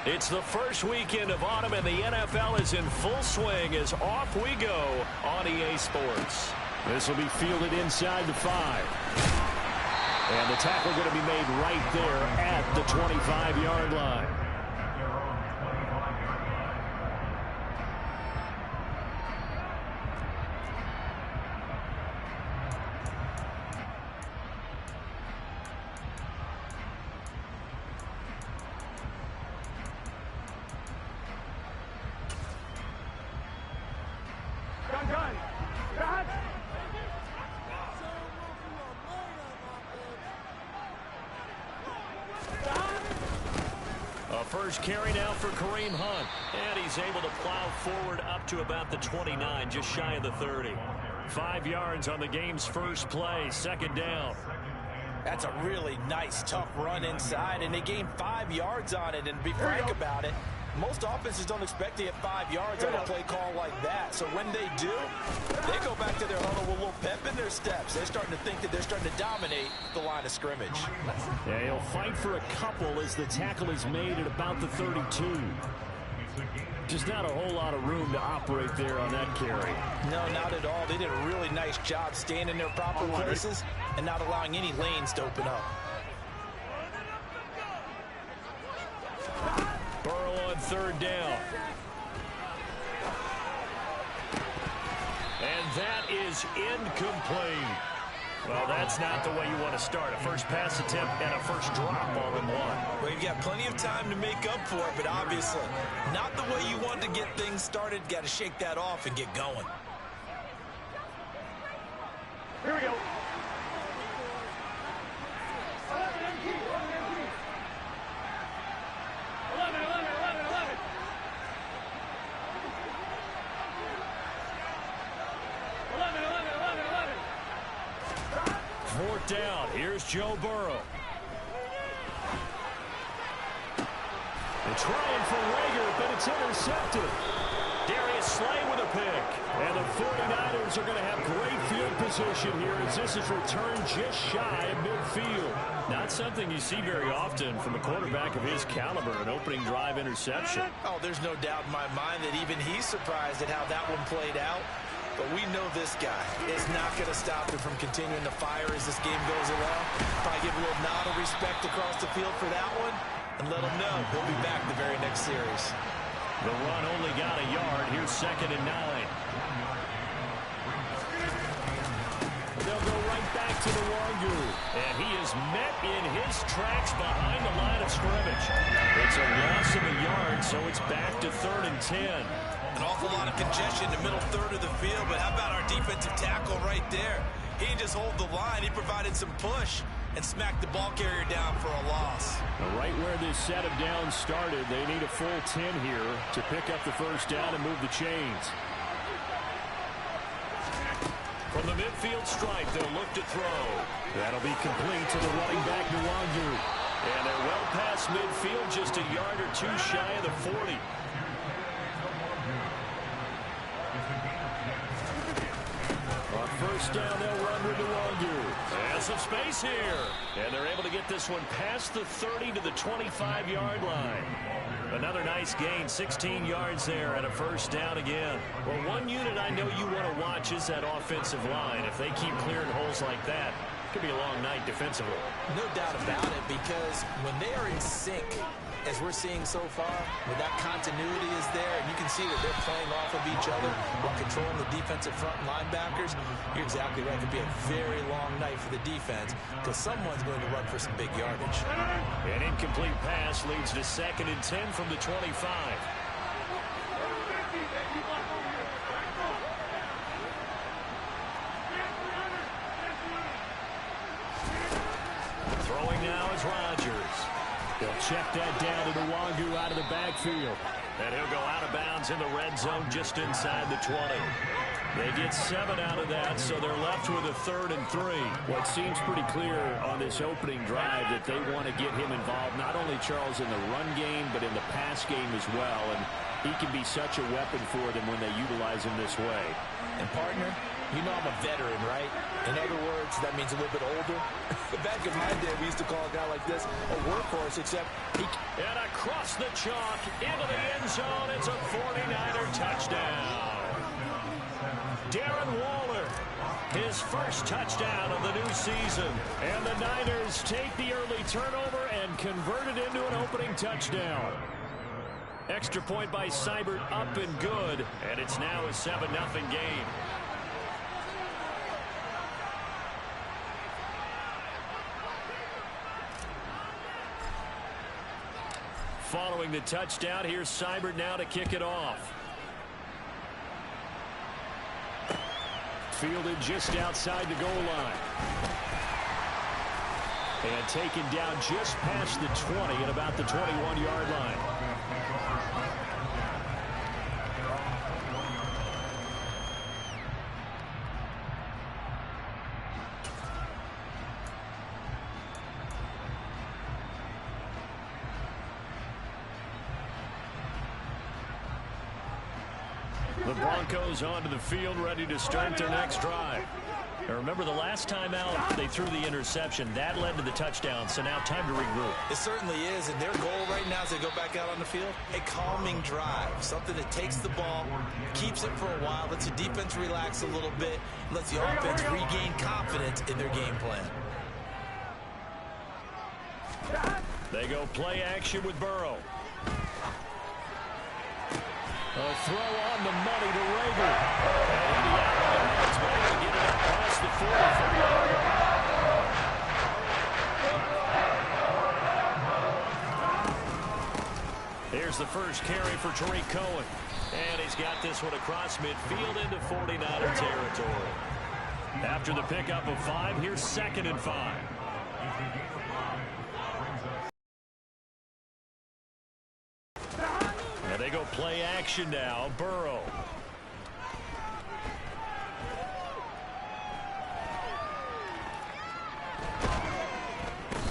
It's the first weekend of autumn, and the NFL is in full swing as off we go on EA Sports. This will be fielded inside the 5. And the tackle going to be made right there at the 25-yard line. First carry now for Kareem Hunt. And he's able to plow forward up to about the 29, just shy of the 30. 5 yards on the game's first play, second down. That's a really nice, tough run inside, and they gained 5 yards on it. And to be frank about it, most offenses don't expect to get 5 yards on a play call like that. So when they do, they go back to their huddle with a little pep in their steps. They're starting to think that they're starting to dominate the line of scrimmage. Yeah, he'll fight for a couple as the tackle is made at about the 32. Just not a whole lot of room to operate there on that carry. No, not at all. They did a really nice job staying in their proper places and not allowing any lanes to open up. Burrow on third down. And that is incomplete. Well, that's not the way you want to start. A first pass attempt and a first drop all in one. Well, you've got plenty of time to make up for it, but obviously not the way you want to get things started. Got to shake that off and get going. Here we go. Fourth down. Here's Joe Burrow. They're trying for Rager, but it's intercepted. Darius Slay with a pick. And the 49ers are going to have great field position here as this is returned just shy of midfield. Not something you see very often from a quarterback of his caliber, an opening drive interception. Oh, there's no doubt in my mind that even he's surprised at how that one played out. But we know this guy is not going to stop him from continuing to fire as this game goes along. Probably give a little nod of respect across the field for that one and let him know he'll be back the very next series. The run only got a yard. Here's 2nd and 9. They'll go right back to the Wangu. And he is met in his tracks behind the line of scrimmage. It's a loss of a yard, so it's back to 3rd and 10. An awful lot of congestion in the middle third of the field, but how about our defensive tackle right there? He didn't just hold the line, he provided some push and smacked the ball carrier down for a loss. Right where this set of downs started, they need a full 10 here to pick up the first down and move the chains. From the midfield stripe, they'll look to throw. That'll be complete to the running back, Nwangu. And they're well past midfield, just a yard or two shy of the 40. On first down, they'll run with Nwangu. And some space here. And they're able to get this one past the 30 to the 25-yard line. Another nice gain, 16 yards there and a first down again. Well, one unit I know you want to watch is that offensive line. If they keep clearing holes like that, it could be a long night defensively. No doubt about it, because when they are in sync, as we're seeing so far, where that continuity is there, and you can see that they're playing off of each other while controlling the defensive front linebackers, you're exactly right. It could be a very long night for the defense because someone's going to run for some big yardage. An incomplete pass leads to 2nd and 10 from the 25. Throwing now is Rodgers. They'll check that down to Nwangu out of the backfield. And he'll go out of bounds in the red zone just inside the 20. They get 7 out of that, so they're left with a 3rd and 3. What seems pretty clear on this opening drive that they want to get him involved, not only, Charles, in the run game, but in the pass game as well. And he can be such a weapon for them when they utilize him this way. And, partner, You know I'm a veteran, right? In other words, that means a little bit older. Back in my day, we used to call a guy like this a workhorse, except he... And across the chalk, into the end zone, it's a 49er touchdown. Darren Waller, his first touchdown of the new season. And the Niners take the early turnover and convert it into an opening touchdown. Extra point by Seibert, up and good. And it's now a 7-0 game. Following the touchdown, here's Seibert now to kick it off. Fielded just outside the goal line. And taken down just past the 20 at about the 21-yard line. The Broncos onto the field, ready to start their next drive. Now remember, the last time out, they threw the interception. That led to the touchdown, so now time to regroup. It certainly is, and their goal right now as they go back out on the field, a calming drive, something that takes the ball, keeps it for a while, lets the defense relax a little bit, lets the offense regain confidence in their game plan. They go play action with Burrow. A throw on the money to Rager. And Indiana has been able to get it up past the 40. Here's the first carry for Tariq Cohen. And he's got this one across midfield into 49er territory. After the pickup of 5, here's 2nd and 5. And they go play action now. Burrow.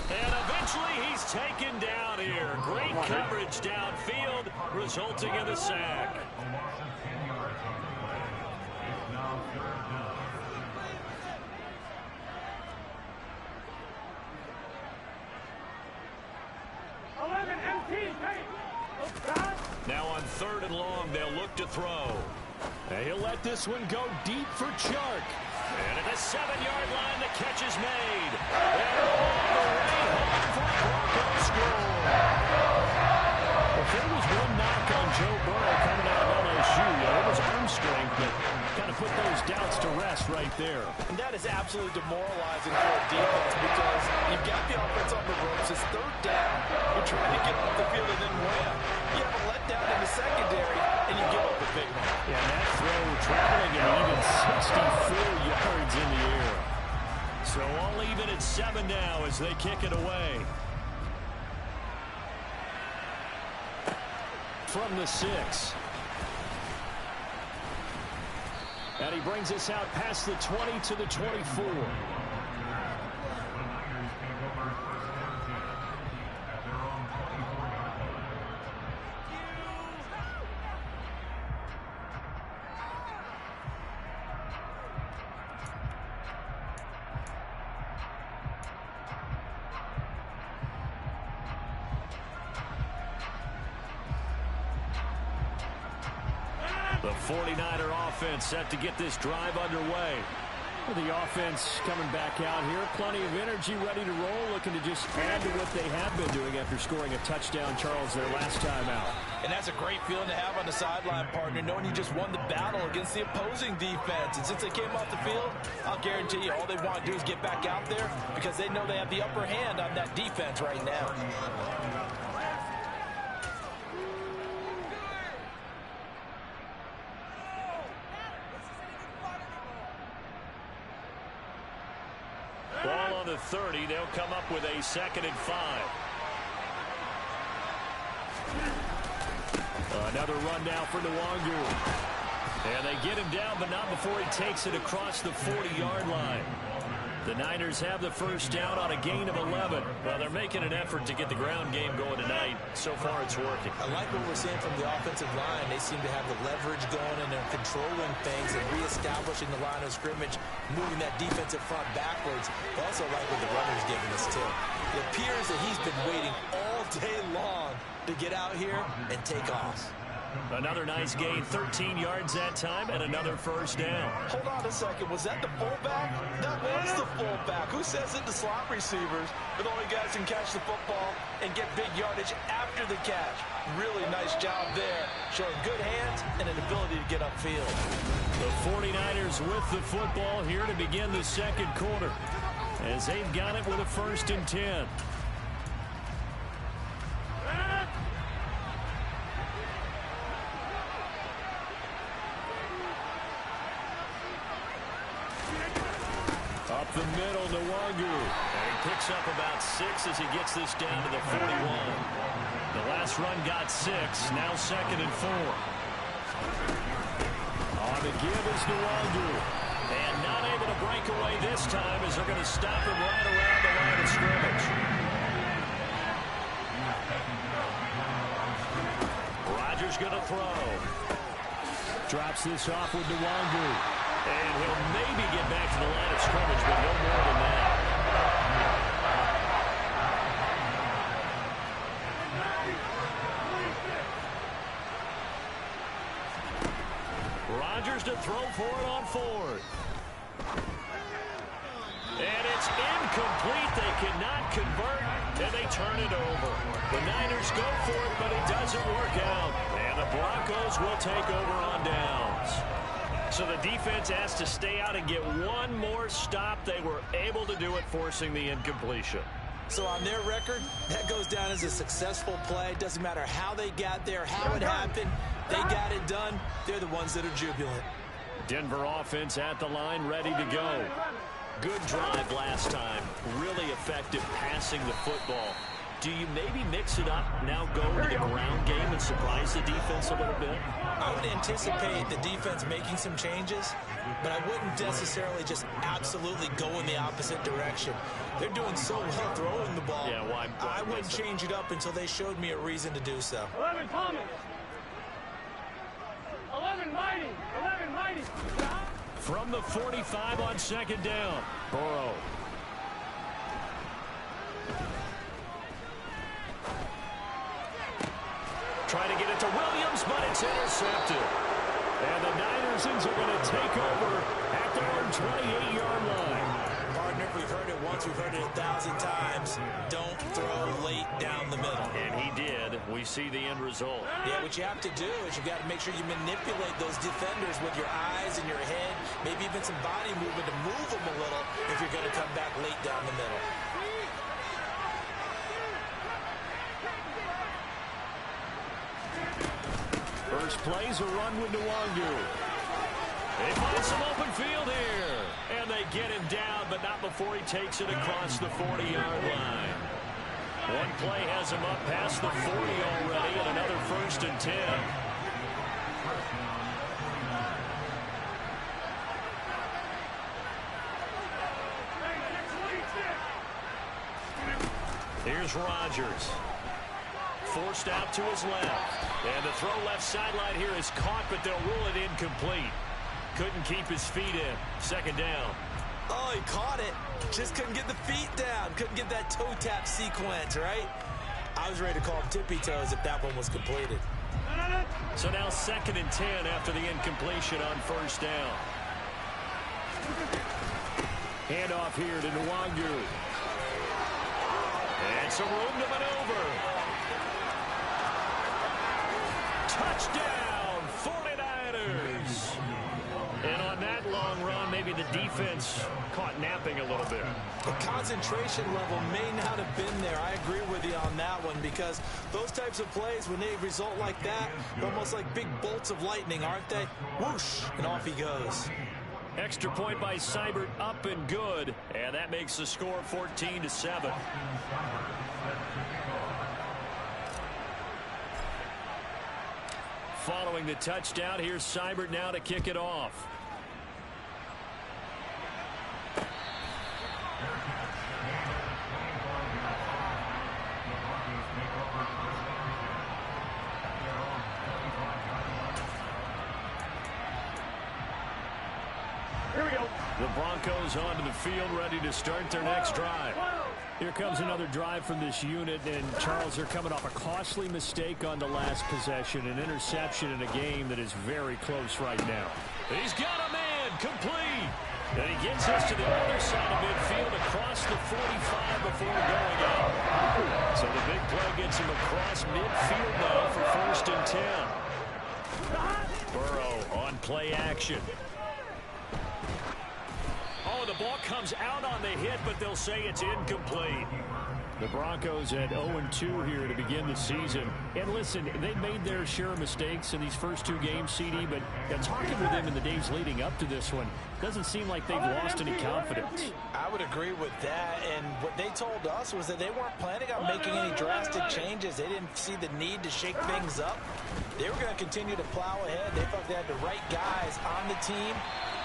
And eventually he's taken down here. Great coverage downfield, resulting in the sack. Now on 3rd and long, they'll look to throw. And he'll let this one go deep for Chark. And at the 7-yard line, the catch is made. And all the way home for Broncos score. If there was one knock on Joe Burrow coming out of LSU, it was arm strength that kind of put those doubts to rest right there. And that is absolutely demoralizing for a defense because you've got the offense on the ropes. It's 3rd down. You're trying to get off the field and then wham. You have a letdown in the secondary, and you give up a big one. Yeah, and that throw traveling at even 64 yards in the air. So all even at 7 now as they kick it away. From the 6. And he brings us out past the 20 to the 24. The 49er offense set to get this drive underway. The offense coming back out here. Plenty of energy, ready to roll, looking to just add to what they have been doing after scoring a touchdown, Charles, their last time out. And that's a great feeling to have on the sideline, partner, knowing you just won the battle against the opposing defense. And since they came off the field, I'll guarantee you all they want to do is get back out there because they know they have the upper hand on that defense right now. Ball on the 30. They'll come up with a 2nd and 5. Another run now for Nwangu. And they get him down, but not before he takes it across the 40-yard line. The Niners have the first down on a gain of 11. Well, they're making an effort to get the ground game going tonight. So far, it's working. I like what we're seeing from the offensive line. They seem to have the leverage going, and they're controlling things and reestablishing the line of scrimmage, moving that defensive front backwards. I also like what the runner's giving us, too. It appears that he's been waiting all day long to get out here and take off. Another nice gain, 13 yards that time, and another first down. Hold on a second. Was that the fullback? That was the fullback. Who says it to slot receivers? But only guys can catch the football and get big yardage after the catch. Really nice job there, showing good hands and an ability to get upfield. The 49ers with the football here to begin the second quarter, as they've got it with a 1st and 10. Up the middle, Nwangu. And he picks up about 6 as he gets this down to the 41. The last run got 6. Now 2nd and 4. On the give is Nwangu. And not able to break away this time as they're going to stop him right around the line of scrimmage. Rodgers going to throw. Drops this off with Nwangu. And he'll maybe get back to the line of scrimmage, but no more than that. Rodgers to throw for it on 4th. And it's incomplete. They cannot convert, and they turn it over. The Niners go for it, but it doesn't work out. And the Broncos will take over on downs. So the defense has to stay out and get one more stop. They were able to do it, forcing the incompletion. So on their record, that goes down as a successful play. Doesn't matter how they got there, how it happened. They got it done. They're the ones that are jubilant. Denver offense at the line, ready to go. Good drive last time. Really effective passing the football. Do you maybe mix it up, now go to the ground game and surprise the defense a little bit? I would anticipate the defense making some changes, but I wouldn't necessarily just absolutely go in the opposite direction. They're doing so well throwing the ball. Yeah, why I wouldn't change it up until they showed me a reason to do so. 11 Thomas. 11 Mighty. 11 Mighty. From the 45 on 2nd down, Burrow. Trying to get it to Williams, but it's intercepted. And the Niners are going to take over at their own 28-yard line. Partner, we've heard it once, we've heard it 1,000 times. Don't throw late down the middle. And he did. We see the end result. Yeah, what you have to do is you've got to make sure you manipulate those defenders with your eyes and your head, maybe even some body movement to move them a little if you're going to come back late down the middle. First play's a run with Nwangu. They find some open field here. And they get him down, but not before he takes it across the 40-yard line. One play has him up past the 40 already, and another 1st and 10. Here's Rodgers. Forced out to his left. And the throw left sideline here is caught, but they'll rule it incomplete. Couldn't keep his feet in. 2nd down. Oh, he caught it. Just couldn't get the feet down. Couldn't get that toe tap sequence, right? I was ready to call him tippy toes if that one was completed. So now 2nd and 10 after the incompletion on 1st down. Handoff here to Nwangu. And some room to maneuver. Touchdown, 49ers. And on that long run, maybe the defense caught napping a little bit. The concentration level may not have been there. I agree with you on that one, because those types of plays, when they result like that, they're almost like big bolts of lightning, aren't they? Whoosh, and off he goes. Extra point by Seibert, up and good. And that makes the score 14-7. Following the touchdown, here's Seibert now to kick it off. Broncos onto the field, ready to start their next drive. Here comes another drive from this unit, and Charles, they're coming off a costly mistake on the last possession, an interception in a game that is very close right now. He's got a man, complete. And he gets us to the other side of midfield across the 45 before going out. So the big play gets him across midfield now for 1st and 10. Burrow on play action. Oh, the ball comes out on the hit, but they'll say it's incomplete. The Broncos at 0-2 here to begin the season. And listen, they made their share of mistakes in these first 2 games, CD, but talking with them in the days leading up to this one, doesn't seem like they've lost any confidence. I would agree with that, and what they told us was that they weren't planning on making any drastic changes. They didn't see the need to shake things up. They were going to continue to plow ahead. They thought they had the right guys on the team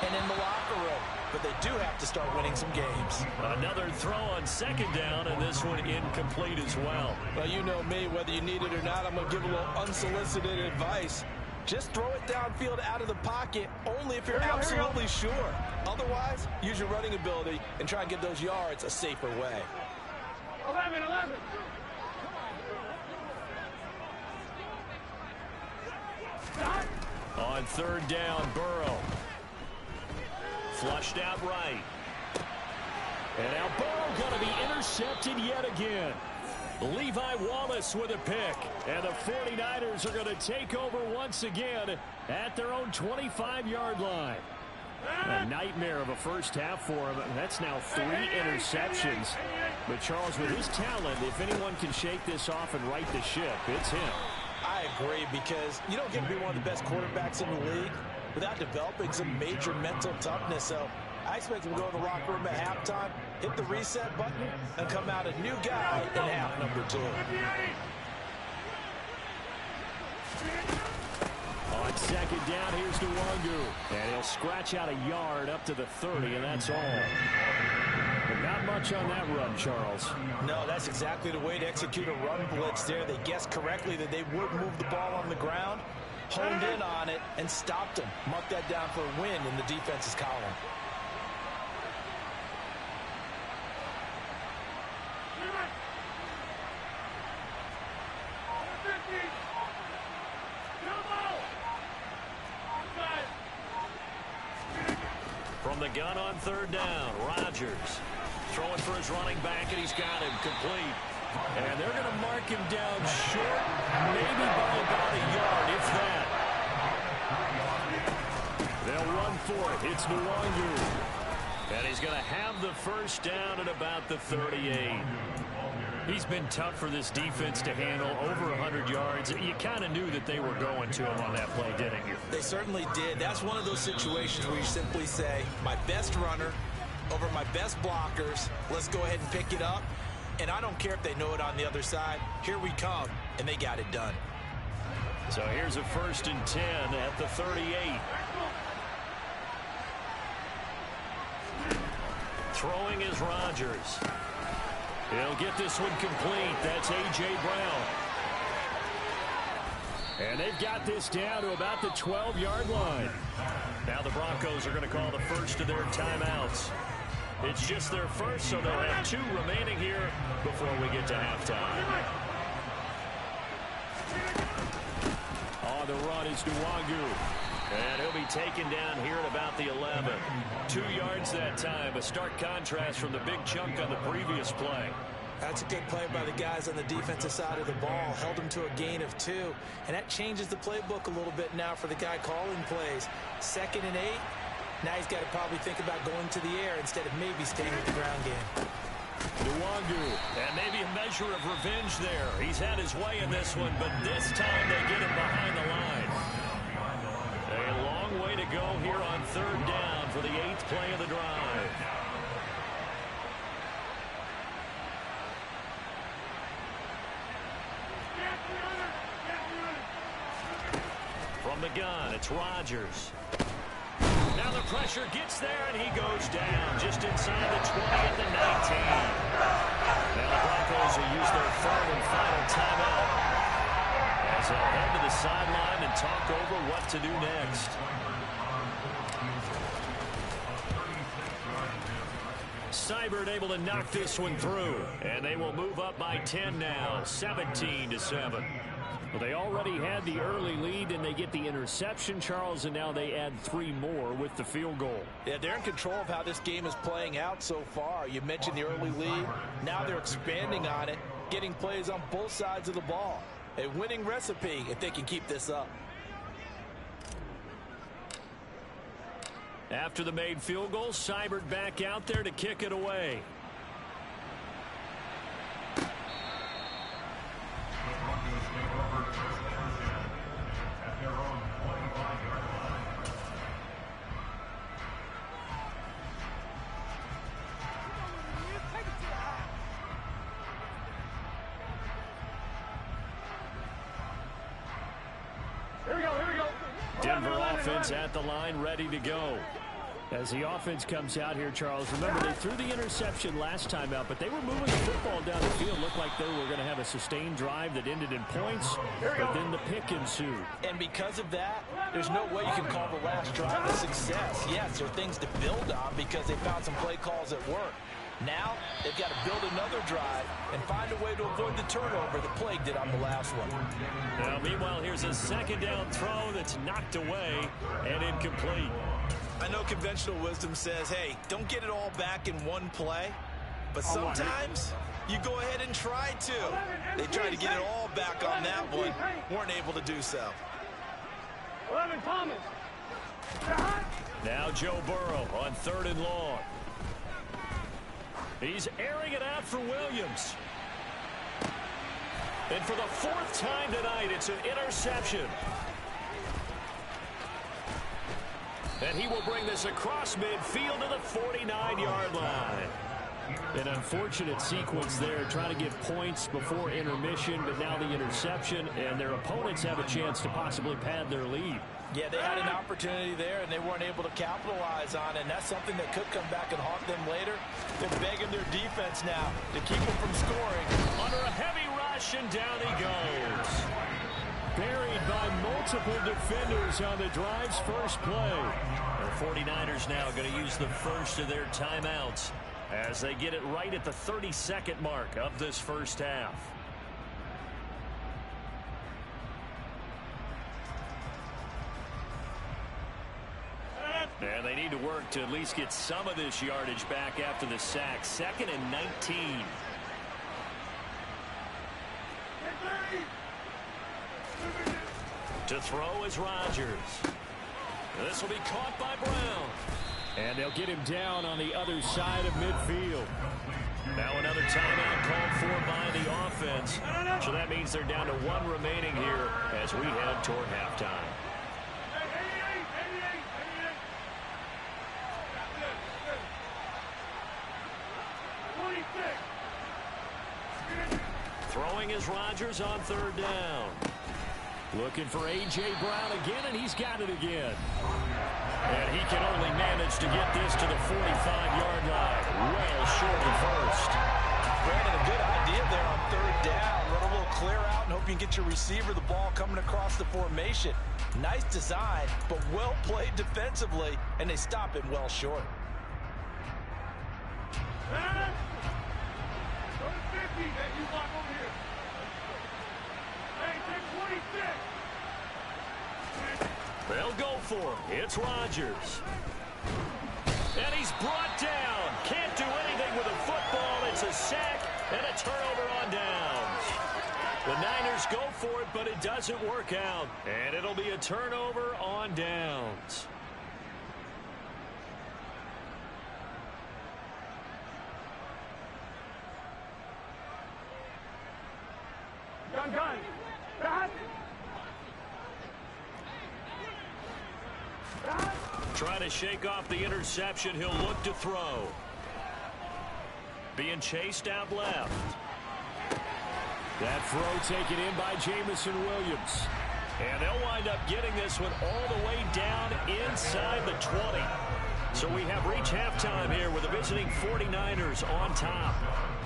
and in the locker room. But they do have to start winning some games. Another throw on 2nd down, and this one incomplete as well. Well, you know me, whether you need it or not, I'm going to give a little unsolicited advice. Just throw it downfield out of the pocket, only if you're absolutely sure. Otherwise, use your running ability and try and get those yards a safer way. 11. On 3rd down, Burrow. Flushed out right. And now Burrow going to be intercepted yet again. Levi Wallace with a pick. And the 49ers are going to take over once again at their own 25-yard line. A nightmare of a first half for him. That's now 3 interceptions. But Charles, with his talent, if anyone can shake this off and right the ship, it's him. I agree, because you don't get to be one of the best quarterbacks in the league without developing some major mental toughness. So I expect him to go to the locker room at halftime, hit the reset button, and come out a new guy in half number 2. On 2nd down, here's Nwangu. And he'll scratch out a yard up to the 30, and that's all. But not much on that run, Charles. No, that's exactly the way to execute a run blitz there. They guessed correctly that they would move the ball on the ground, honed in on it, and stopped him. Mark that down for a win in the defense's column. From the gun on 3rd down, Rodgers throwing for his running back, and he's got him complete. And they're going to mark him down short, maybe by about a yard, if that. They'll run for it. It's Nwangu. And he's going to have the 1st down at about the 38. He's been tough for this defense to handle, over 100 yards. You kind of knew that they were going to him on that play, didn't you? They certainly did. That's one of those situations where you simply say, my best runner over my best blockers, let's go ahead and pick it up. And I don't care if they know it on the other side. Here we come, and they got it done. So here's a 1st and 10 at the 38. Throwing is Rodgers. He'll get this one complete. That's A.J. Brown. And they've got this down to about the 12-yard line. Now the Broncos are going to call the first of their timeouts. It's just their first, so they'll have 2 remaining here before we get to halftime. On the run is Nwangu. And he'll be taken down here at about the 11. 2 yards that time. A stark contrast from the big chunk on the previous play. That's a good play by the guys on the defensive side of the ball. Held them to a gain of 2. And that changes the playbook a little bit now for the guy calling plays. 2nd and 8. Now he's got to probably think about going to the air instead of maybe staying with the ground game. Nwangu, and maybe a measure of revenge there. He's had his way in this one, but this time they get him behind the line. A long way to go here on 3rd down for the 8th play of the drive. From the gun, it's Rodgers. Now the pressure gets there, and he goes down just inside the 20 at the 19. Now the Broncos will use their 3rd and final timeout as they'll head to the sideline and talk over what to do next. Seibert able to knock this one through. And they will move up by 10 now, 17-7. Well, they already had the early lead, and they get the interception, Charles, and now they add 3 more with the field goal. Yeah, they're in control of how this game is playing out so far. You mentioned the early lead. Now they're expanding on it, getting plays on both sides of the ball. A winning recipe if they can keep this up. After the made field goal, Seibert back out there to kick it away. Denver offense at the line, ready to go. As the offense comes out here, Charles, remember they threw the interception last time out, but they were moving the football down the field. Looked like they were going to have a sustained drive that ended in points, but then the pick ensued. And because of that, there's no way you can call the last drive a success. Yes, there are things to build on because they found some play calls at work. Now, they've got to build another drive and find a way to avoid the turnover that Plague did on the last one. Now, meanwhile, here's a second down throw that's knocked away and incomplete. I know conventional wisdom says, hey, don't get it all back in one play. But sometimes you go ahead and try to. They tried to get it all back on that one. Weren't able to do so. 11 Thomas. Now Joe Burrow on 3rd and long. He's airing it out for Williams. And for the 4th time tonight, it's an interception. And he will bring this across midfield to the 49-yard line. An unfortunate sequence there, trying to get points before intermission, but now the interception, and their opponents have a chance to possibly pad their lead. Yeah, they had an opportunity there, and they weren't able to capitalize on it, and that's something that could come back and haunt them later. They're begging their defense now to keep them from scoring. Under a heavy rush, and down he goes. Buried by multiple defenders on the drive's first play. The 49ers now going to use the first of their timeouts as they get it right at the 32nd mark of this first half. And they need to work to at least get some of this yardage back after the sack. 2nd and 19. To throw is Rodgers. This will be caught by Brown. And they'll get him down on the other side of midfield. Now another timeout called for by the offense. So that means they're down to 1 remaining here as we head toward halftime. Throwing is Rodgers on 3rd down. Looking for A.J. Brown again, and he's got it again. And he can only manage to get this to the 45-yard line. Well short of first. Brandon, a good idea there on 3rd down. Run a little clear out and hope you can get your receiver the ball coming across the formation. Nice design, but well played defensively, and they stop him well short. They'll go for it. It's Rodgers. And he's brought down. Can't do anything with a football. It's a sack and a turnover on downs. The Niners go for it, but it doesn't work out. And it'll be a turnover on downs. Gun. Trying to shake off the interception. He'll look to throw. Being chased out left. That throw taken in by Jamison Williams. And they'll wind up getting this one all the way down inside the 20. So we have reached halftime here with the visiting 49ers on top.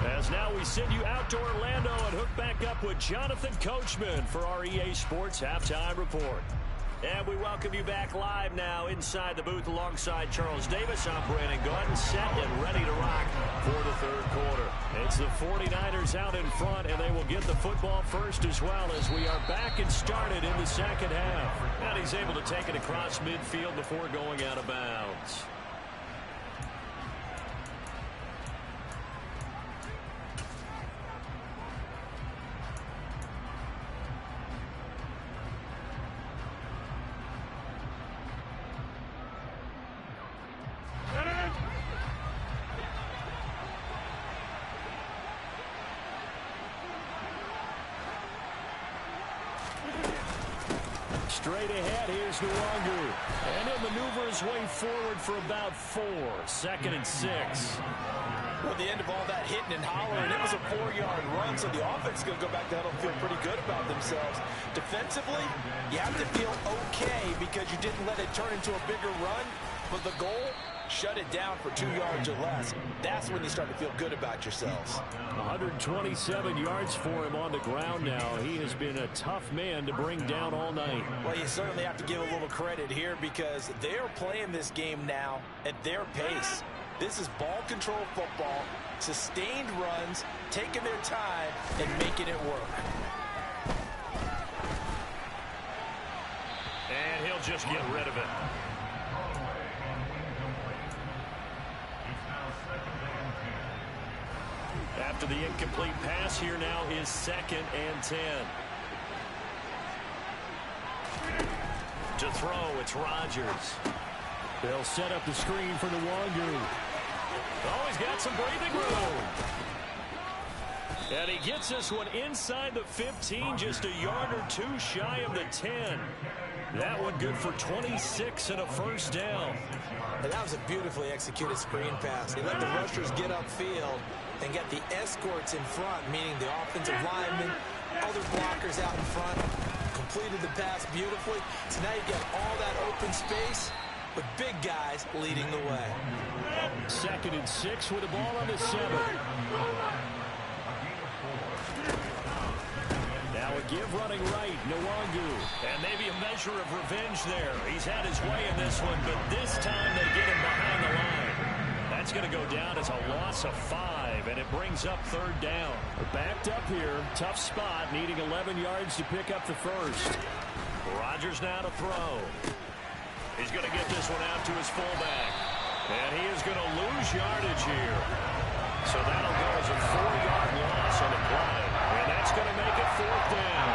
As now we send you out to Orlando and hook back up with Jonathan Coachman for our EA Sports Halftime Report. And we welcome you back live now inside the booth alongside Charles Davis. I'm Brandon Gaudin, set and ready to rock for the third quarter. It's the 49ers out in front, and they will get the football first as well as we are back and started in the second half. And he's able to take it across midfield before going out of bounds. Straight ahead, here's Nwangu. And he'll maneuver his way forward for about 4. 2nd and 6. Well, the end of all that hitting and hollering, it was a 4-yard run, so the offense is going to go back down and feel pretty good about themselves. Defensively, you have to feel okay because you didn't let it turn into a bigger run, but the goal, shut it down for 2 yards or less. That's when you start to feel good about yourselves. 127 yards for him on the ground now. He has been a tough man to bring down all night. Well, you certainly have to give a little credit here because they're playing this game now at their pace. This is ball control football, sustained runs, taking their time and making it work. And he'll just get rid of it. After the incomplete pass, here now is 2nd and 10. To throw, it's Rodgers. They'll set up the screen for Nwangu. Oh, he's got some breathing room. And he gets this one inside the 15, just a yard or 2 shy of the 10. That one good for 26 and a first down. And that was a beautifully executed screen pass. They let the rushers get upfield and get the escorts in front, meaning the offensive linemen, other blockers out in front, completed the pass beautifully. So now you get all that open space with big guys leading the way. 2nd and 6 with the ball on the 7. Now a give running right, Nwangu. And maybe a measure of revenge there. He's had his way in this one, but this time they get him behind the line. That's going to go down as a loss of 5, and it brings up 3rd down. Backed up here, tough spot, needing 11 yards to pick up the first. Rodgers now to throw. He's going to get this one out to his fullback. And he is going to lose yardage here. So that'll go as a 4-yard loss on the play. And that's going to make it 4th down.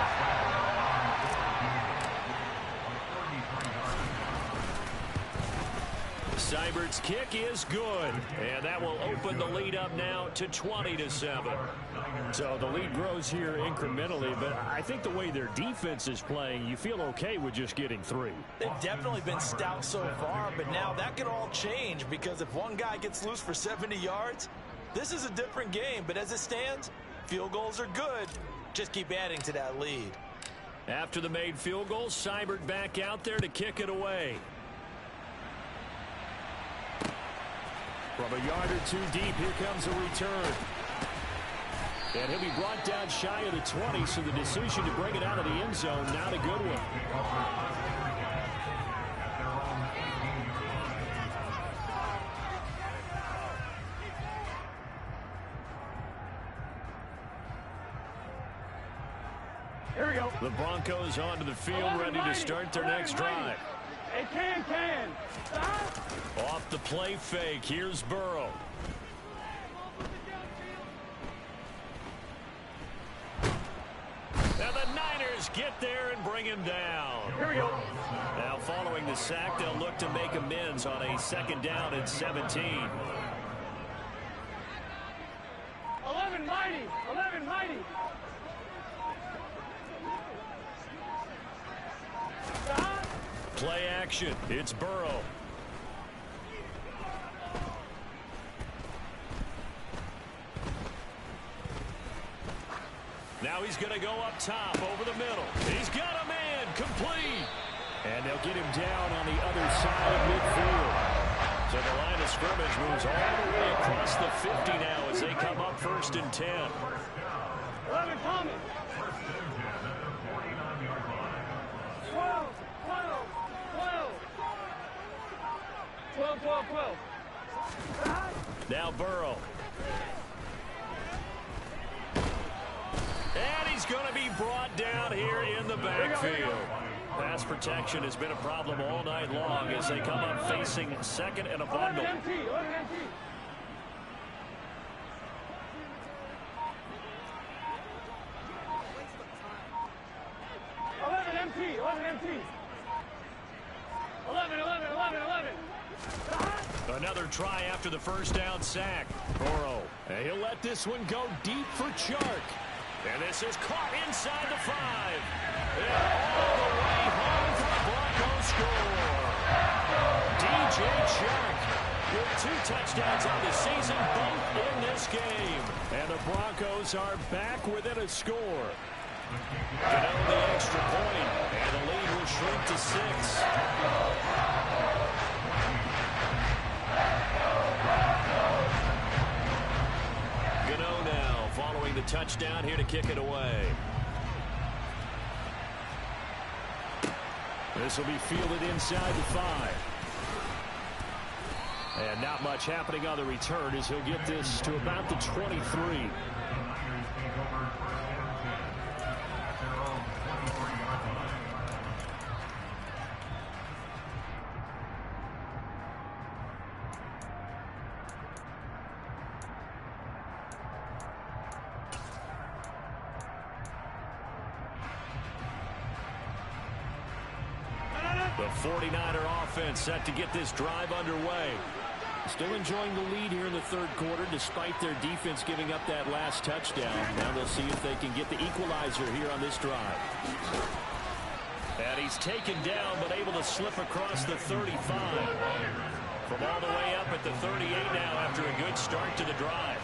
Seibert's kick is good. And that will open the lead up now to 20-7. So the lead grows here incrementally, but I think the way their defense is playing, you feel okay with just getting 3. They've definitely been stout so far, but now that can all change because if one guy gets loose for 70 yards, this is a different game. But as it stands, field goals are good. Just keep adding to that lead. After the made field goal, Seibert back out there to kick it away. From a yard or 2 deep, here comes a return. And he'll be brought down shy of the 20, so the decision to bring it out of the end zone, not a good one. Here we go. The Broncos onto the field, ready to start their next drive. Hey, can. Stop. Off the play fake, here's Burrow. Now the Niners get there and bring him down. Here we go. Now following the sack, they'll look to make amends on a 2nd down and 17. 11 mighty. Stop. Play action, it's Burrow. Now he's going to go up top over the middle. He's got a man complete. And they'll get him down on the other side of midfield. So the line of scrimmage moves all the way across the 50 now as they come up 1st and 10. 11 Thomas. 12. 12, 12. Now Burrow. And he's going to be brought down here in the backfield. Pass protection has been a problem all night long as they come up facing second and a bundle. 11 MT, 11 MT. 11 MT, 11 MT. 11, 11, 11, 11. Another try after the first down sack. Burrow. And he'll let this one go deep for Chark. And this is caught inside the 5. And all the way home for the Broncos score. DJ Chark with 2 touchdowns on the season, both in this game. And the Broncos are back within a score. Get on the extra point, and the lead will shrink to 6. Gano now following the touchdown here to kick it away. This will be fielded inside the 5. And not much happening on the return as he'll get this to about the 23. The 49er offense set to get this drive underway. Still enjoying the lead here in the third quarter despite their defense giving up that last touchdown. Now they'll see if they can get the equalizer here on this drive. And he's taken down but able to slip across the 35. From all the way up at the 38 now after a good start to the drive.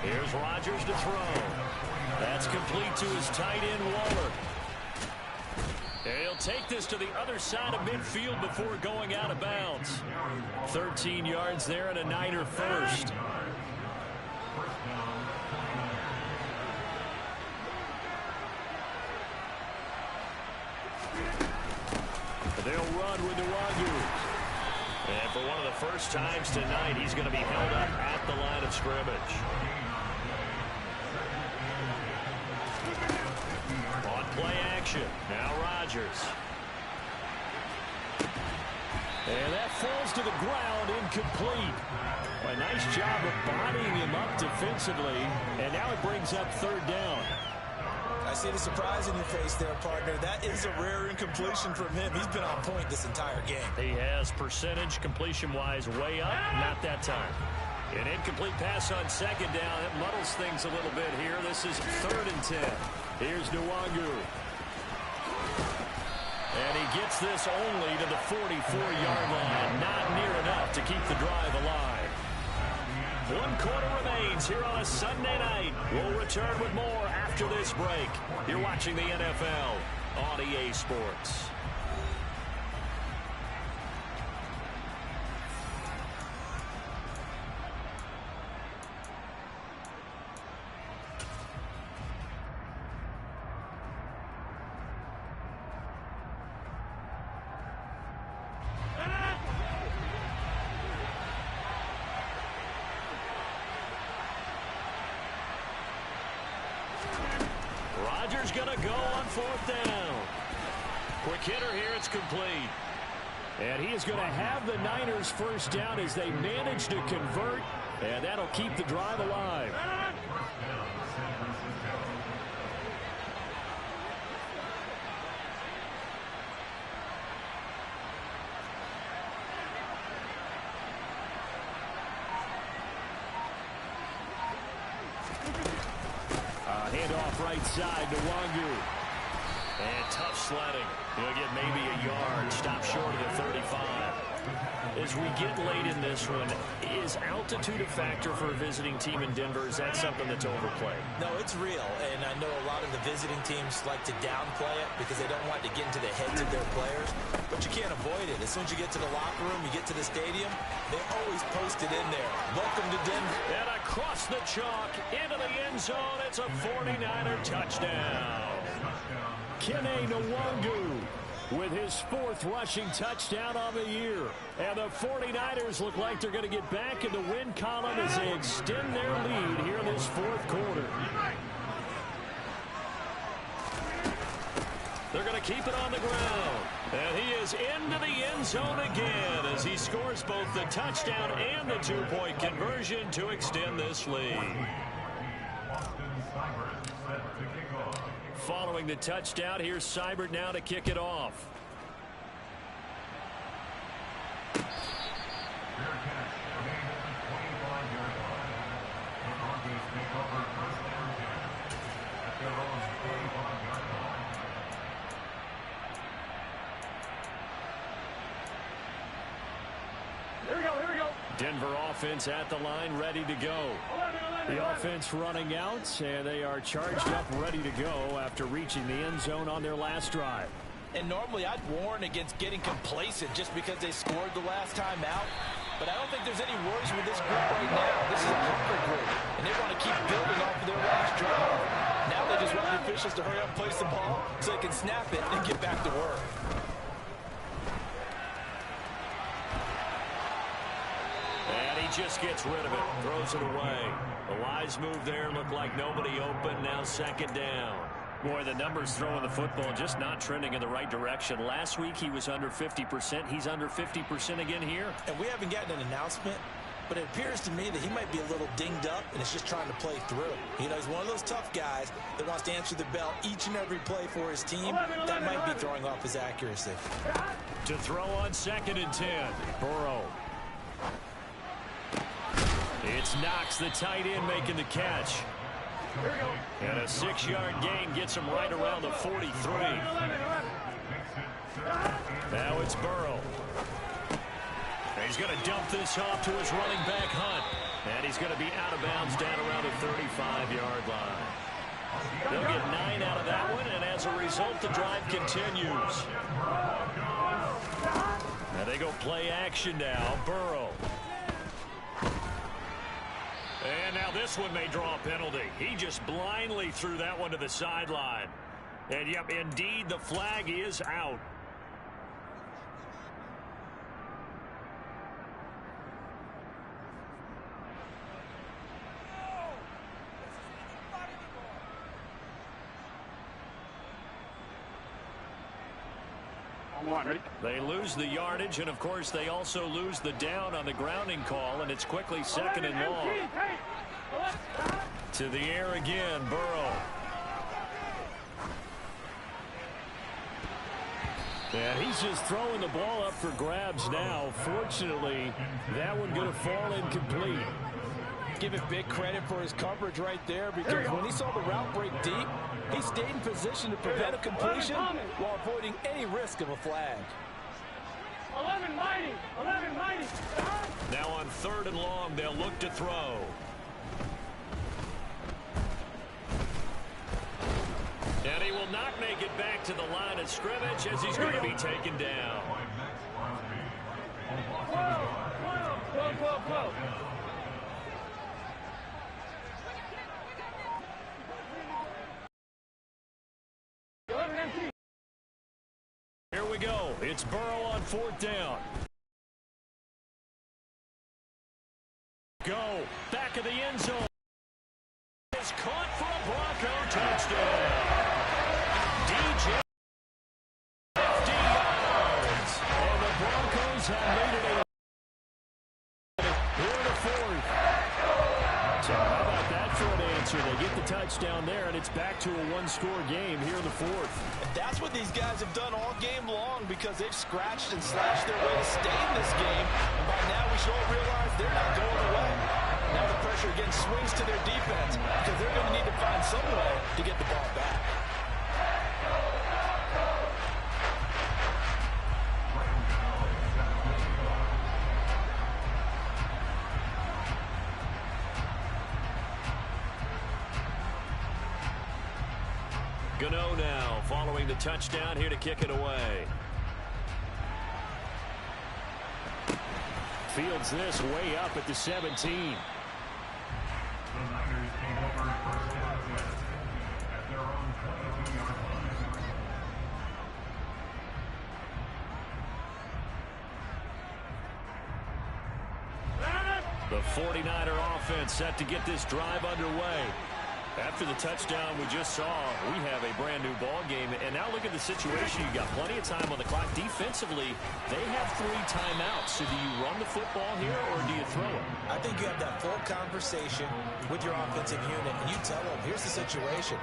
Here's Rodgers to throw. That's complete to his tight end, Waller. And he'll take this to the other side of midfield before going out of bounds. 13 yards there and a Niner first. They'll run with Nwangu. And for one of the first times tonight, he's going to be held up at the line of scrimmage. On play action. Now Rodgers. And that falls to the ground, incomplete. A nice job of bodying him up defensively. And now it brings up third down. I see the surprise in your face there, partner. That is a rare incompletion from him. He's been on point this entire game. He has percentage completion-wise way up. Not that time. An incomplete pass on second down. It muddles things a little bit here. This is 3rd and 10. Here's Nwangu. And he gets this only to the 44-yard line. Not near enough to keep the drive alive. 1 quarter remains here on a Sunday night. We'll return with more after this break. You're watching the NFL on EA Sports. Rodgers going to go on 4th down. Quick hitter here. It's complete. And he is going to have the Niners first down as they manage to convert. And that'll keep the drive alive. Handoff right side to Nwangu. And tough sledding. He'll get maybe a yard. Stop short of the 35. As we get late in this one, is altitude a factor for a visiting team in Denver? Is that something that's overplayed? No, it's real. And I know a lot of the visiting teams like to downplay it because they don't want to get into the heads of their players. But you can't avoid it. As soon as you get to the locker room, you get to the stadium, they always post it in there. Welcome to Denver. And across the chalk, into the end zone, it's a 49er touchdown. Kene Nwangu. with his 4th rushing touchdown on the year. And the 49ers look like they're going to get back in the win column as they extend their lead here in this 4th quarter. They're going to keep it on the ground. And he is into the end zone again as he scores both the touchdown and the 2-point conversion to extend this lead. Following the touchdown, here's Seibert now to kick it off. Here we go. Denver offense at the line, ready to go. 11. The offense running out, and they are charged up, ready to go after reaching the end zone on their last drive. And normally I'd warn against getting complacent just because they scored the last time out. But I don't think there's any worries with this group right now. This is a hungry group, and they want to keep building off of their last drive. Now they just want the officials to hurry up and place the ball so they can snap it and get back to work. And he just gets rid of it, throws it away. The wise move there, looked like nobody open, now 2nd down. Boy, the numbers throwing the football just not trending in the right direction. Last week he was under 50%. He's under 50% again here. And we haven't gotten an announcement, but it appears to me that he might be a little dinged up and is just trying to play through. You know, he's one of those tough guys that wants to answer the bell each and every play for his team. That might be throwing off his accuracy. To throw on 2nd and 10, Burrow. It's Knox, the tight end, making the catch. And a 6-yard gain gets him right around the 43. Now it's Burrow. And he's going to dump this off to his running back, Hunt. And he's going to be out of bounds down around the 35-yard line. They'll get 9 out of that one, and as a result, the drive continues. Now they go play action now. Burrow. And now this one may draw a penalty. He just blindly threw that one to the sideline. And, yep, indeed, the flag is out. They lose the yardage, and, of course, they also lose the down on the grounding call, and it's quickly 2nd and long. To the air again, Burrow. And he's just throwing the ball up for grabs now. Fortunately, that one going to fall incomplete. Give it big credit for his coverage right there, because when he saw the route break deep, he stayed in position to prevent a completion while avoiding any risk of a flag. 11 mighty. Now on 3rd and long, they'll look to throw. And he will not make it back to the line of scrimmage as he's going to be taken down. Whoa. Here we go. It's Burrow on 4th down. Go. Back of the end zone. Is caught for a Bronco touchdown. DJ 50 yards. And the Broncos have made it here in the 4th. So how about that for an answer? They get the touchdown there, and it's back to a 1-score game here in the 4th. And that's what these guys have done all game long, because they've scratched and slashed their way to stay in this game. And by now we should all realize they're not going away. Now the pressure again swings to their defense, because they're going to need to find some way to get the ball back. Gano now following the touchdown, here to kick it away. Fields this way up at the 17. The 49er offense set to get this drive underway. After the touchdown we just saw, we have a brand new ball game. And now look at the situation. You got plenty of time on the clock. Defensively, they have 3 timeouts. So do you run the football here or do you throw it? I think you have that full conversation with your offensive unit, and you tell them, here's the situation.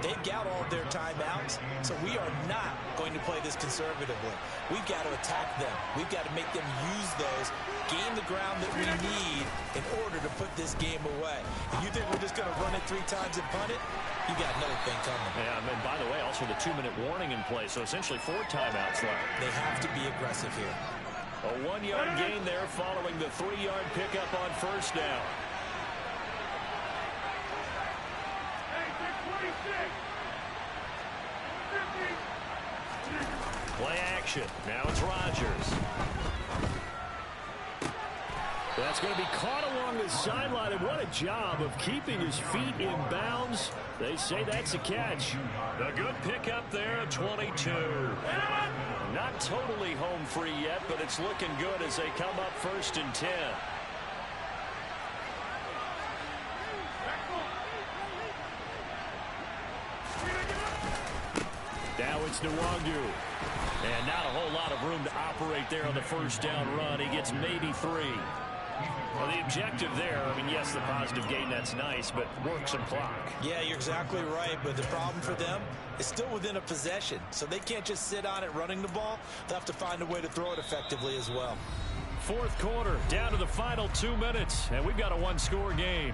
They've got all of their timeouts, so we are not going to play this conservatively. We've got to attack them. We've got to make them use those, gain the ground that we need in order to put this game away. If you think we're just going to run it 3 times and punt it, you got another thing coming. Yeah, and by the way, also the 2-minute warning in play, so essentially 4 timeouts left. They have to be aggressive here. A 1-yard gain there following the 3-yard pickup on first down. Play action. Now it's Rodgers. That's going to be caught along the sideline, and what a job of keeping his feet in bounds. They say that's a catch. A good pickup there at 22. Not totally home free yet, but it's looking good as they come up 1st and 10. Now it's Nwangu. And not a whole lot of room to operate there on the first down run. He gets maybe 3. Well, the objective there, I mean, yes, the positive gain, that's nice, but work some clock. Yeah, you're exactly right, but the problem for them is still within a possession, so they can't just sit on it running the ball. They'll have to find a way to throw it effectively as well. 4th quarter, down to the final 2 minutes, and we've got a 1-score game.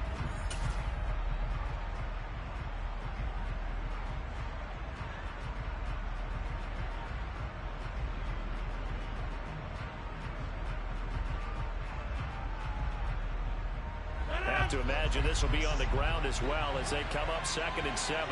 To imagine this will be on the ground as well as they come up 2nd and 7.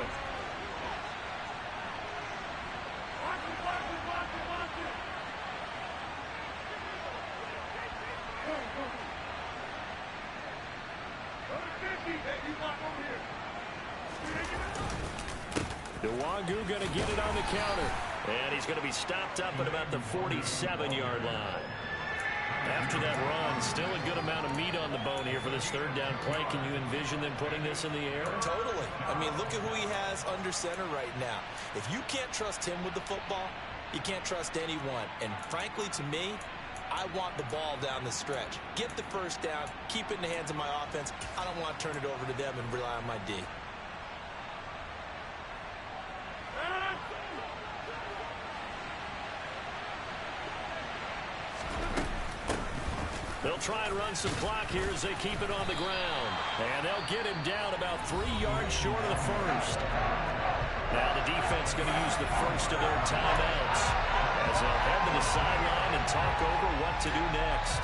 Nwangu going to get it on the counter. And he's going to be stopped up at about the 47-yard line. After that run, still a good amount of meat on the bone here for this 3rd down play. Can you envision them putting this in the air? Totally. I mean, look at who he has under center right now. If you can't trust him with the football, you can't trust anyone. And frankly, to me, I want the ball down the stretch. Get the 1st down, keep it in the hands of my offense. I don't want to turn it over to them and rely on my D. They'll try and run some clock here as they keep it on the ground. And they'll get him down about 3 yards short of the 1st. Now the defense going to use the 1st of their timeouts as they'll head to the sideline and talk over what to do next.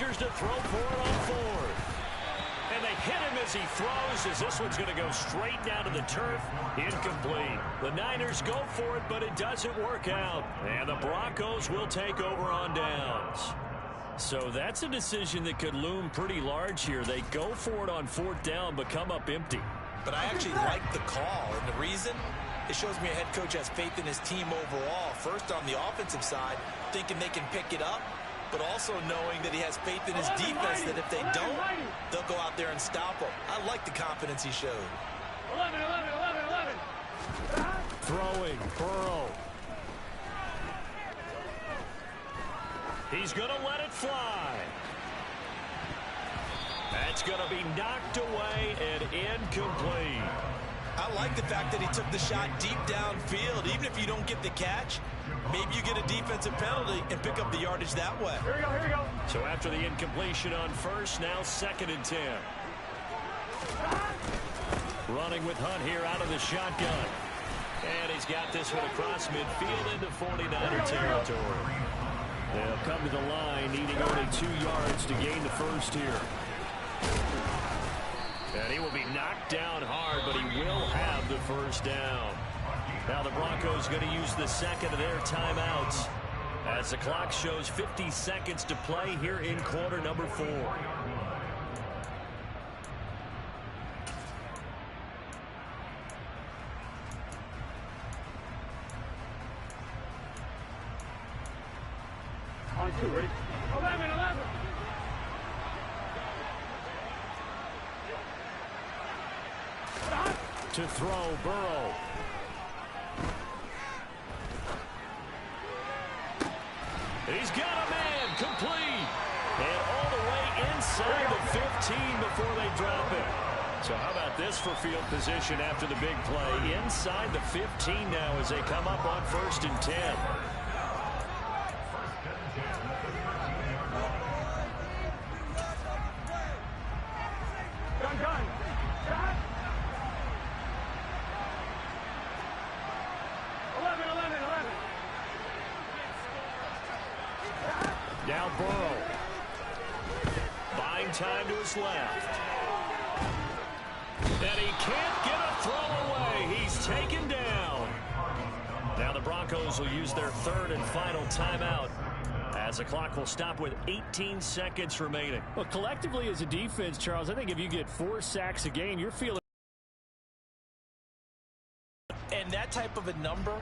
To throw for it on 4th. And they hit him as he throws, as this one's going to go straight down to the turf. Incomplete. The Niners go for it, but it doesn't work out. And the Broncos will take over on downs. So that's a decision that could loom pretty large here. They go for it on 4th down, but come up empty. But I actually like the call, and the reason? It shows me a head coach has faith in his team overall. First on the offensive side, thinking they can pick it up, but also knowing that he has faith in his defense that if they don't, they'll go out there and stop them. I like the confidence he showed. 11. Throwing, Burrow. He's going to let it fly. That's going to be knocked away and incomplete. I like the fact that he took the shot deep downfield. Even if you don't get the catch, maybe you get a defensive penalty and pick up the yardage that way. Here we go. So after the incompletion on 1st, now 2nd and 10. Running with Hunt here out of the shotgun. And he's got this one across midfield into 49er territory. They'll come to the line, needing only 2 yards to gain the 1st here. And he will be knocked down hard, but he will have the 1st down. Now the Broncos going to use the second of their timeouts as the clock shows 50 seconds to play here in quarter number 4. On 2, ready? 11. To throw, Burrow. He's got a man, complete. And all the way inside the 15 before they drop it. So how about this for field position after the big play? Inside the 15 now as they come up on 1st and 10. Gun. Shot. 11. Now Burrow. Buying time to his left. And he can't get a throw away. He's taken down. Now the Broncos will use their 3rd and final timeout as the clock will stop with 18 seconds remaining. Well, collectively as a defense, Charles, I think if you get 4 sacks a game, you're feeling. And that type of a number,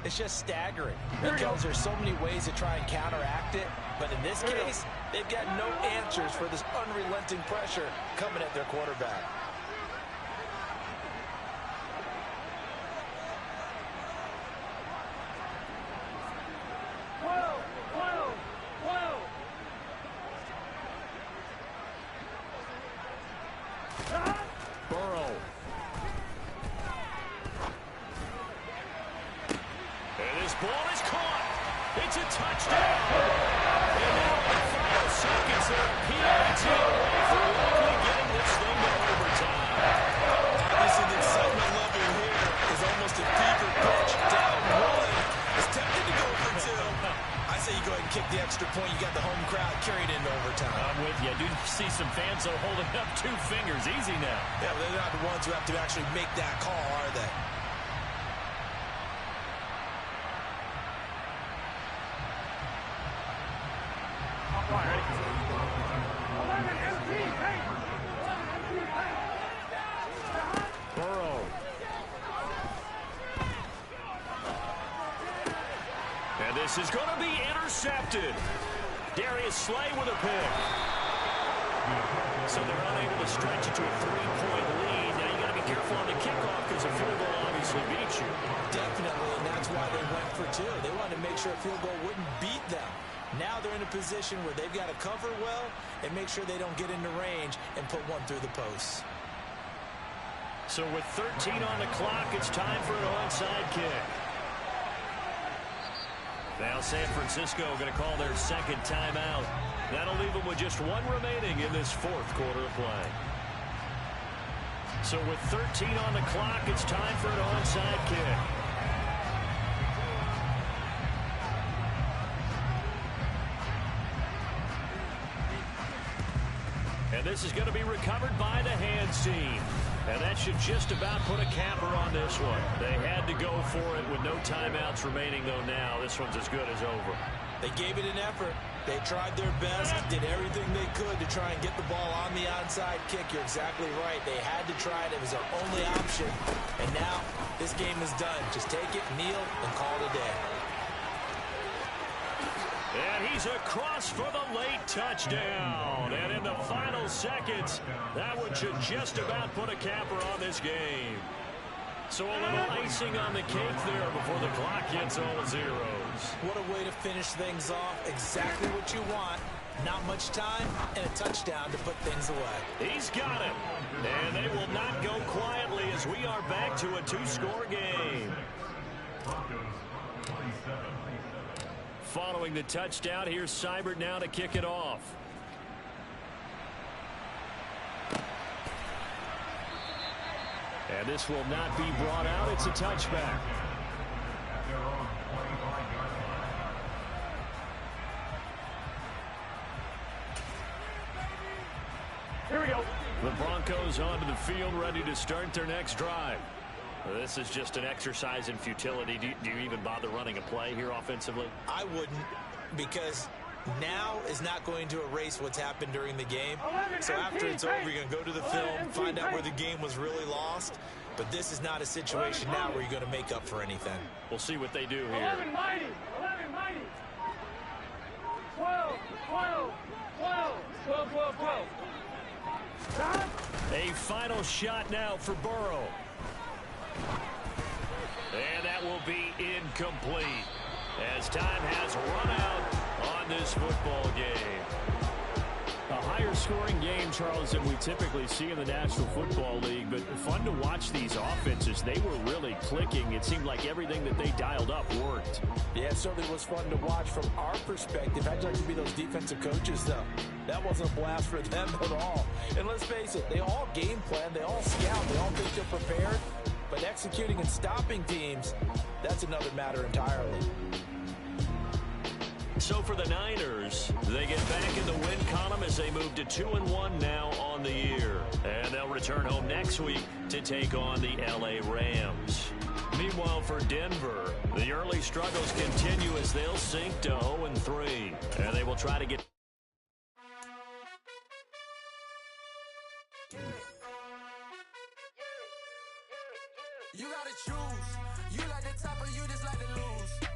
it's just staggering because there's so many ways to try and counteract it. But in this case, they've got no answers for this unrelenting pressure coming at their quarterback. Burrow. And this ball is caught. It's a touchdown. And now in the final seconds, they're a PAT away from likely getting this thing to overtime. Obviously, the excitement level here is almost a fever pitch. Down 1. It's tempted to go for 2. I say you go ahead and kick the extra point. You got the home crowd carried into overtime. I'm with you. I do see some fans though holding up 2 fingers. Easy now. Yeah, but they're not the ones who have to actually make that call, are they? All right, ready? 11 empty. Hey. 11 empty. Hey. Burrow. And this is going to be intercepted. Darius Slay with a pick. So they're unable to stretch it to a 3-point lead. Now you got to be careful on the kickoff because a field goal obviously beats you. Definitely, and that's why they went for 2. They wanted to make sure a field goal wouldn't beat them. Now they're in a position where they've got to cover well and make sure they don't get into range and put one through the posts. So with 13 on the clock, it's time for an onside kick. Now San Francisco going to call their 2nd timeout. That'll leave them with just 1 remaining in this 4th quarter of play. So with 13 on the clock, it's time for an onside kick. And this is going to be recovered by the hands team. And that should just about put a capper on this one. They had to go for it with no timeouts remaining, though now this one's as good as over. They gave it an effort. They tried their best, did everything they could to try and get the ball on the onside kick. You're exactly right. They had to try it. It was their only option. And now this game is done. Just take it, kneel, and call it a day. And he's across for the late touchdown. And in the final seconds, that one should just about put a capper on this game. So a little icing on the cake there before the clock hits all zeros. What a way to finish things off. Exactly what you want. Not much time and a touchdown to put things away. He's got it. And they will not go quietly as we are back to a 2-score game. Following the touchdown, here's Seibert now to kick it off. And this will not be brought out. It's a touchback. Here we go. The Broncos onto the field, ready to start their next drive. This is just an exercise in futility. Do you even bother running a play here offensively? I wouldn't, because now is not going to erase what's happened during the game. So after it's over, you're going to go to the film, find out where the game was really lost. But this is not a situation now where you're going to make up for anything. We'll see what they do here. 11 mighty. 11 mighty. 12, 12, 12, 12, 12, 12. Stop. A final shot now for Burrow. And that will be incomplete as time has run out on this football game. A higher scoring game, Charles, than we typically see in the National Football League, but fun to watch these offenses. They were really clicking. It seemed like everything that they dialed up worked. Yeah, it certainly was fun to watch from our perspective. I'd like to be those defensive coaches, though. That wasn't a blast for them at all. And let's face it, they all game plan, they all scout, they all think they're prepared. But executing and stopping teams, that's another matter entirely. So for the Niners, they get back in the win column as they move to 2-1 now on the year. And they'll return home next week to take on the LA Rams. Meanwhile, for Denver, the early struggles continue as they'll sink to 0-3. And they will try to get... You gotta choose. You like the top or you just like the lose.